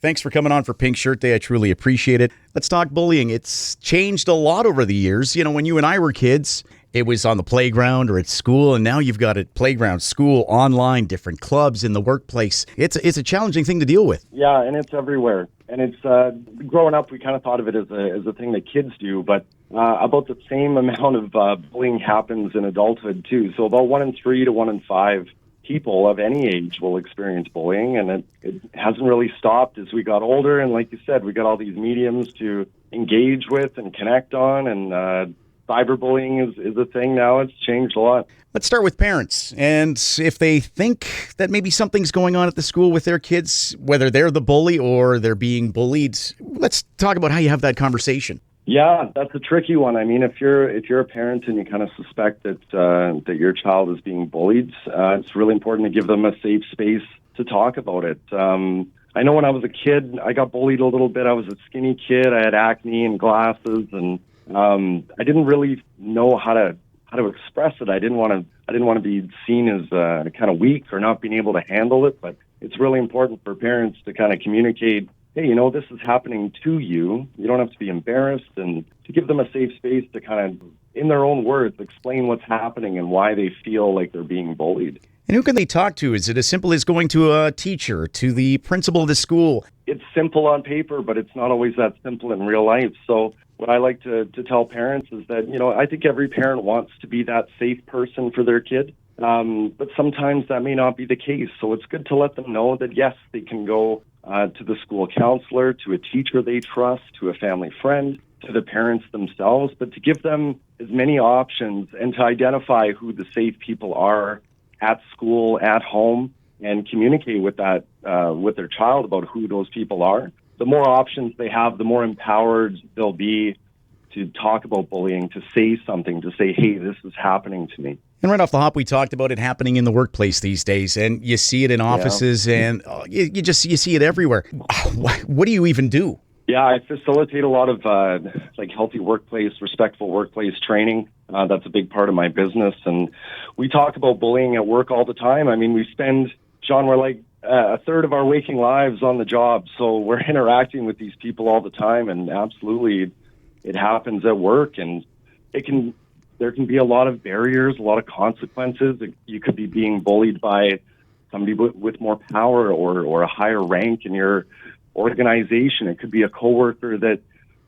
Thanks for coming on for Pink Shirt Day. I truly appreciate it. Let's talk bullying. It's changed a lot over the years. You know, when you and I were kids, it was on the playground or at school, and now you've got it playground, school, online, different clubs, in the workplace. It's a challenging thing to deal with. Yeah, and it's everywhere. And it's growing up, we kind of thought of it as a thing that kids do, but about the same amount of bullying happens in adulthood too. So about 1 in 3 to 1 in 5 people of any age will experience bullying, and it hasn't really stopped as we got older. And like you said, we got all these mediums to engage with and connect on, and cyberbullying is a thing now. It's changed a lot. Let's start with parents. And if they think that maybe something's going on at the school with their kids, whether they're the bully or they're being bullied, let's talk about how you have that conversation. Yeah, that's a tricky one. I mean, if you're a parent and you kind of suspect that your child is being bullied, it's really important to give them a safe space to talk about it. I know when I was a kid, I got bullied a little bit. I was a skinny kid. I had acne and glasses, and I didn't really know how to express it. I didn't want to be seen as kind of weak or not being able to handle it. But it's really important for parents to kind of communicate, hey, you know, this is happening to you. You don't have to be embarrassed, and to give them a safe space to kind of, in their own words, explain what's happening and why they feel like they're being bullied. And who can they talk to? Is it as simple as going to a teacher, to the principal of the school? It's simple on paper, but it's not always that simple in real life. So what I like to tell parents is that, you know, I think every parent wants to be that safe person for their kid. But sometimes that may not be the case. So it's good to let them know that, yes, they can go to the school counselor, to a teacher they trust, to a family friend, to the parents themselves, but to give them as many options and to identify who the safe people are at school, at home, and communicate with that with their child about who those people are. The more options they have, the more empowered they'll be to talk about bullying, to say something, to say, hey, this is happening to me. And right off the hop, we talked about it happening in the workplace these days, and you see it in offices, and you see it everywhere. What do you even do? Yeah, I facilitate a lot of healthy workplace, respectful workplace training. That's a big part of my business, and we talk about bullying at work all the time. I mean, we spend, John, we're like a third of our waking lives on the job, so we're interacting with these people all the time, and absolutely, it happens at work, and there can be a lot of barriers, a lot of consequences. You could be being bullied by somebody with more power or a higher rank in your organization. It could be a coworker that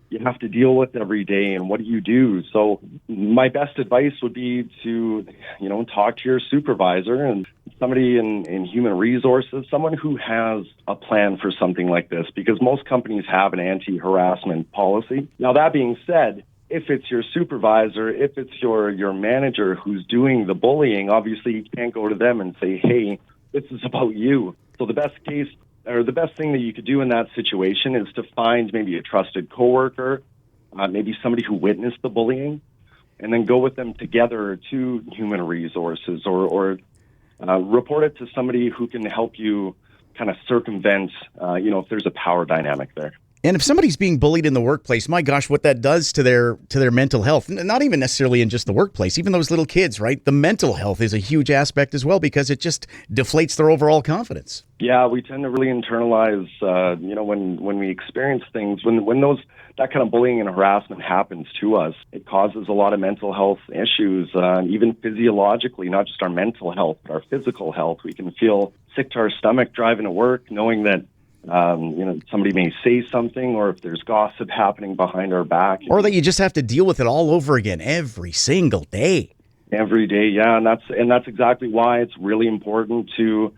you have to deal with every day, and what do you do? So my best advice would be to, you know, talk to your supervisor and somebody in human resources, someone who has a plan for something like this, because most companies have an anti-harassment policy. Now, that being said, if it's your supervisor, if it's your manager who's doing the bullying, obviously you can't go to them and say, hey, this is about you. So the best thing that you could do in that situation is to find maybe a trusted coworker, maybe somebody who witnessed the bullying, and then go with them together to human resources or report it to somebody who can help you kind of circumvent, if there's a power dynamic there. And if somebody's being bullied in the workplace, my gosh, what that does to their mental health, not even necessarily in just the workplace, even those little kids, right? The mental health is a huge aspect as well, because it just deflates their overall confidence. Yeah, we tend to really internalize, when we experience things, when that kind of bullying and harassment happens to us, it causes a lot of mental health issues, even physiologically, not just our mental health, but our physical health. We can feel sick to our stomach driving to work, knowing that somebody may say something, or if there's gossip happening behind our back. Or that you just have to deal with it all over again every single day. Every day, yeah. And that's exactly why it's really important to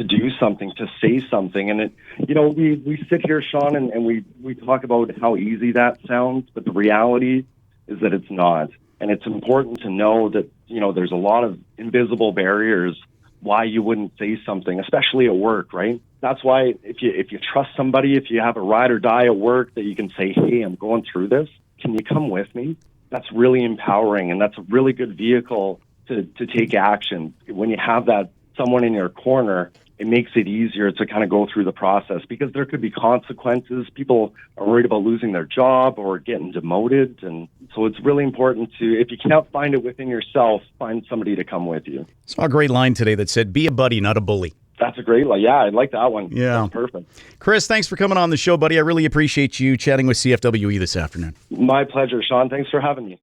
do something, to say something. And we sit here, Sean, and we talk about how easy that sounds, but the reality is that it's not. And it's important to know that, there's a lot of invisible barriers why you wouldn't say something, especially at work, right? That's why if you trust somebody, if you have a ride or die at work, that you can say, hey, I'm going through this. Can you come with me? That's really empowering, and that's a really good vehicle to take action. When you have that someone in your corner, it makes it easier to kind of go through the process, because there could be consequences. People are worried about losing their job or getting demoted. And so it's really important to, if you can't find it within yourself, find somebody to come with you. Saw a great line today that said, be a buddy, not a bully. That's a great one. Yeah, I like that one. Yeah. That's perfect. Chris, thanks for coming on the show, buddy. I really appreciate you chatting with CFWE this afternoon. My pleasure, Sean. Thanks for having me.